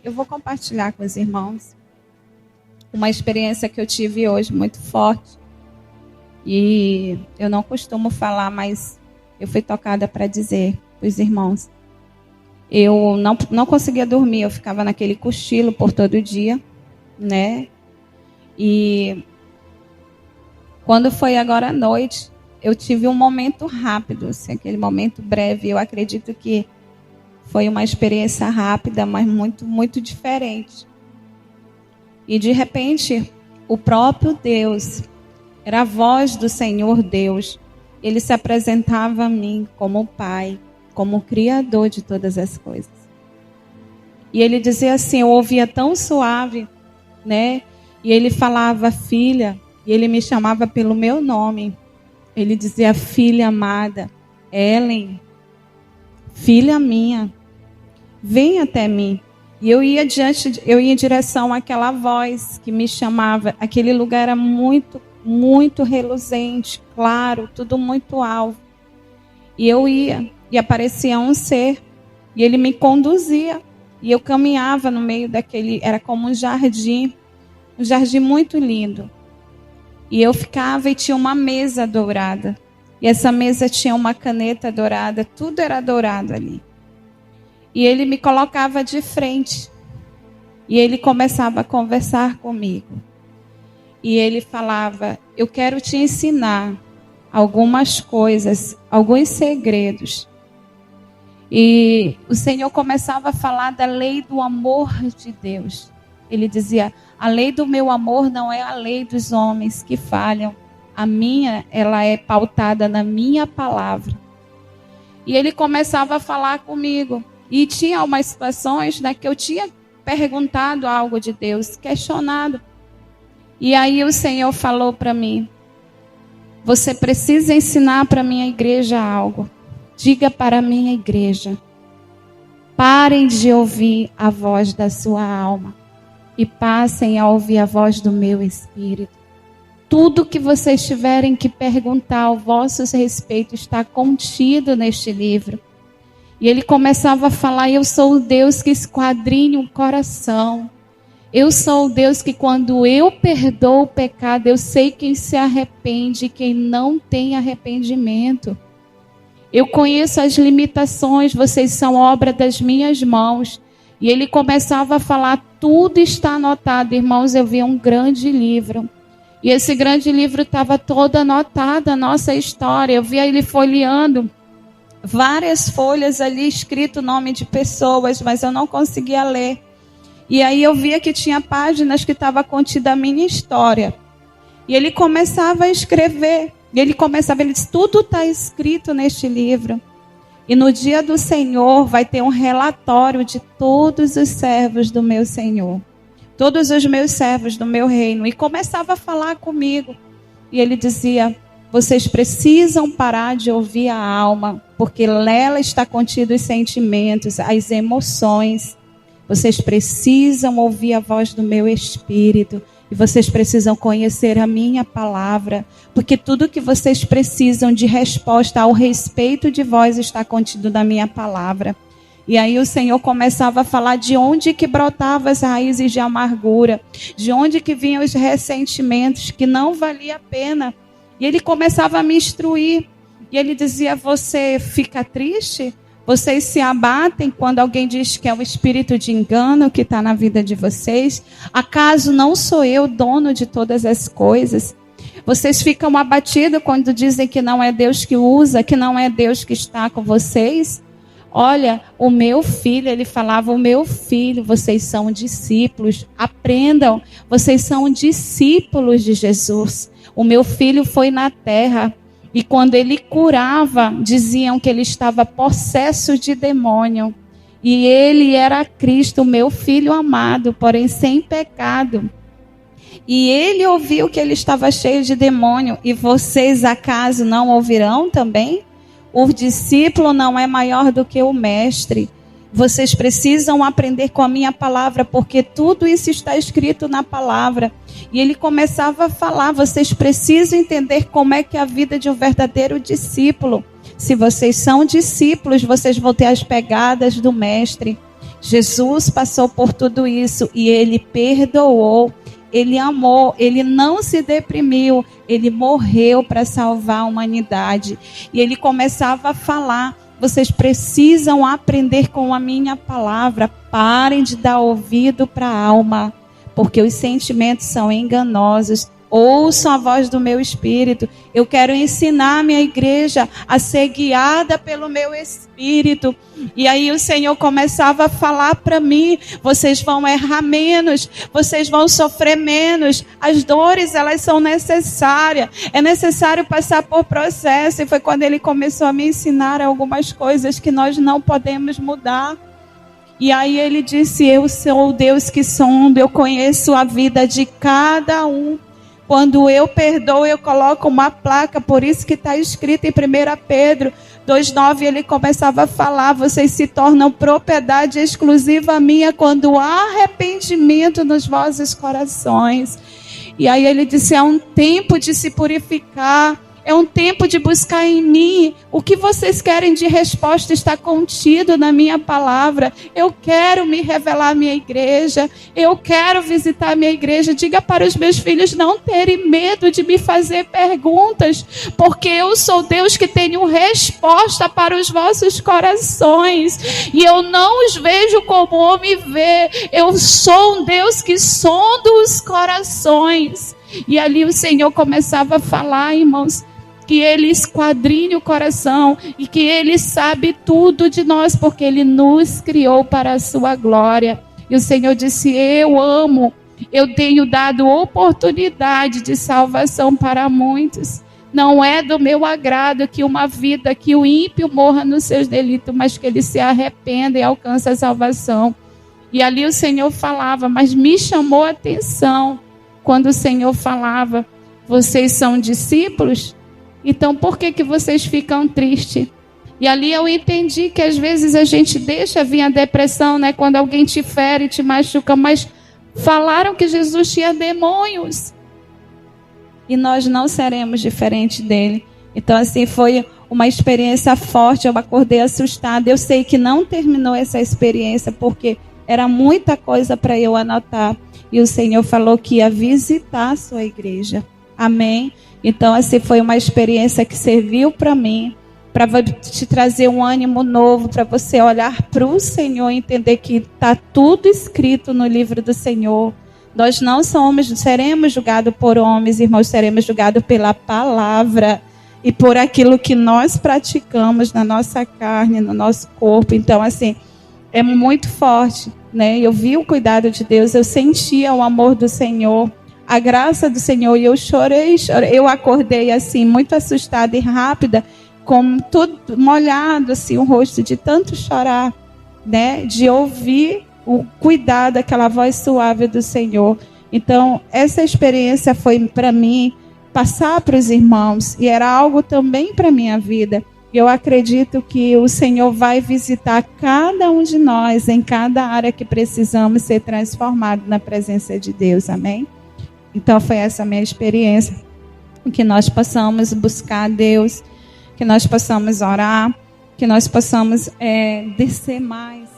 eu vou compartilhar com os irmãos uma experiência que eu tive hoje muito forte. E eu não costumo falar, mas eu fui tocada para dizer para os irmãos. Eu não conseguia dormir, eu ficava naquele cochilo por todo dia, né? E quando foi agora à noite, eu tive um momento rápido, assim, aquele momento breve. Eu acredito que foi uma experiência rápida, mas muito, muito diferente. E de repente, o próprio Deus, era a voz do Senhor Deus, ele se apresentava a mim como Pai, como Criador de todas as coisas. E ele dizia assim, eu ouvia tão suave, né? E ele falava, filha, e ele me chamava pelo meu nome. Ele dizia, filha amada, Ellen, filha minha, vem até mim. E eu ia em direção àquela voz que me chamava. Aquele lugar era muito, muito reluzente, claro, tudo muito alvo. E eu ia, e aparecia um ser, e ele me conduzia. E eu caminhava no meio daquele, era como um jardim muito lindo. E eu ficava e tinha uma mesa dourada. E essa mesa tinha uma caneta dourada, tudo era dourado ali. E ele me colocava de frente. E ele começava a conversar comigo. E ele falava, eu quero te ensinar algumas coisas, alguns segredos. E o Senhor começava a falar da lei do amor de Deus. Ele dizia, a lei do meu amor não é a lei dos homens que falham. A minha, ela é pautada na minha palavra. E ele começava a falar comigo. E tinha algumas situações, né, que eu tinha perguntado algo de Deus, questionado. E aí o Senhor falou para mim, você precisa ensinar para a minha igreja algo. Diga para a minha igreja, parem de ouvir a voz da sua alma e passem a ouvir a voz do meu espírito. Tudo que vocês tiverem que perguntar ao vosso respeito está contido neste livro. E ele começava a falar, eu sou o Deus que esquadrinha o coração. Eu sou o Deus que quando eu perdoo o pecado, eu sei quem se arrepende e quem não tem arrependimento. Eu conheço as limitações, vocês são obra das minhas mãos. E ele começava a falar, tudo está anotado. Irmãos, eu vi um grande livro. E esse grande livro estava todo anotado, a nossa história. Eu via ele folheando. Várias folhas ali, escrito o nome de pessoas, mas eu não conseguia ler. E aí eu via que tinha páginas que estava contida a minha história. E ele começava a escrever. E ele disse, tudo está escrito neste livro. E no dia do Senhor vai ter um relatório de todos os servos do meu Senhor. Todos os meus servos do meu reino. E começava a falar comigo. E ele dizia, vocês precisam parar de ouvir a alma, porque nela está contido os sentimentos, as emoções. Vocês precisam ouvir a voz do meu espírito. E vocês precisam conhecer a minha palavra, porque tudo que vocês precisam de resposta ao respeito de vós está contido na minha palavra. E aí o Senhor começava a falar de onde que brotavam as raízes de amargura, de onde que vinham os ressentimentos, que não valia a pena. E ele começava a me instruir. E ele dizia, você fica triste? Vocês se abatem quando alguém diz que é o espírito de engano que está na vida de vocês? Acaso não sou eu dono de todas as coisas? Vocês ficam abatidos quando dizem que não é Deus que usa, que não é Deus que está com vocês? Olha, o meu filho, ele falava, o meu filho, vocês são discípulos, aprendam, vocês são discípulos de Jesus. O meu filho foi na terra. E quando ele curava, diziam que ele estava possesso de demônio. E ele era Cristo, o meu filho amado, porém sem pecado. E ele ouviu que ele estava cheio de demônio. E vocês acaso não ouvirão também? O discípulo não é maior do que o mestre. Vocês precisam aprender com a minha palavra, porque tudo isso está escrito na palavra. E ele começava a falar, vocês precisam entender como é que é a vida de um verdadeiro discípulo. Se vocês são discípulos, vocês vão ter as pegadas do mestre. Jesus passou por tudo isso e ele perdoou, ele amou, ele não se deprimiu, ele morreu para salvar a humanidade. E ele começava a falar: vocês precisam aprender com a minha palavra, parem de dar ouvido para a alma, porque os sentimentos são enganosos. Ouçam a voz do meu espírito. Eu quero ensinar a minha igreja a ser guiada pelo meu espírito. E aí o Senhor começava a falar para mim: vocês vão errar menos, vocês vão sofrer menos. As dores, elas são necessárias. É necessário passar por processo. E foi quando ele começou a me ensinar algumas coisas que nós não podemos mudar. E aí ele disse: eu sou o Deus que sonda, eu conheço a vida de cada um. Quando eu perdoo, eu coloco uma placa, por isso que está escrito em 1 Pedro 2,9, ele começava a falar: vocês se tornam propriedade exclusiva minha quando há arrependimento nos vossos corações. E aí ele disse: é um tempo de se purificar, é um tempo de buscar em mim. O que vocês querem de resposta está contido na minha palavra. Eu quero me revelar à minha igreja. Eu quero visitar a minha igreja. Diga para os meus filhos não terem medo de me fazer perguntas, porque eu sou Deus que tenho resposta para os vossos corações. E eu não os vejo como o homem vê. Eu sou um Deus que sonda os corações. E ali o Senhor começava a falar, irmãos, que Ele esquadrinha o coração e que Ele sabe tudo de nós, porque Ele nos criou para a sua glória. E o Senhor disse: eu amo, eu tenho dado oportunidade de salvação para muitos. Não é do meu agrado que uma vida, que o ímpio morra nos seus delitos, mas que ele se arrependa e alcance a salvação. E ali o Senhor falava, mas me chamou a atenção quando o Senhor falava: vocês são discípulos? Então por que vocês ficam tristes? E ali eu entendi que às vezes a gente deixa vir a depressão, né? Quando alguém te fere, te machuca, mas falaram que Jesus tinha demônios. E nós não seremos diferentes dele. Então assim, foi uma experiência forte, eu acordei assustada. Eu sei que não terminou essa experiência, porque era muita coisa para eu anotar. E o Senhor falou que ia visitar a sua igreja. Amém? Então, assim, foi uma experiência que serviu para mim, para te trazer um ânimo novo, para você olhar para o Senhor e entender que está tudo escrito no livro do Senhor. Nós não seremos julgados por homens, irmãos, seremos julgados pela palavra e por aquilo que nós praticamos na nossa carne, no nosso corpo. Então, assim, é muito forte, né? Eu vi o cuidado de Deus, eu sentia o amor do Senhor, a graça do Senhor, e eu chorei. Eu acordei assim, muito assustada e rápida, com tudo molhado, assim, o rosto, de tanto chorar, né? De ouvir o cuidado, aquela voz suave do Senhor. Então, essa experiência foi para mim, passar para os irmãos, e era algo também para a minha vida. Eu acredito que o Senhor vai visitar cada um de nós em cada área que precisamos ser transformados na presença de Deus. Amém? Então foi essa a minha experiência. Que nós possamos buscar a Deus, que nós possamos orar, que nós possamos descer mais.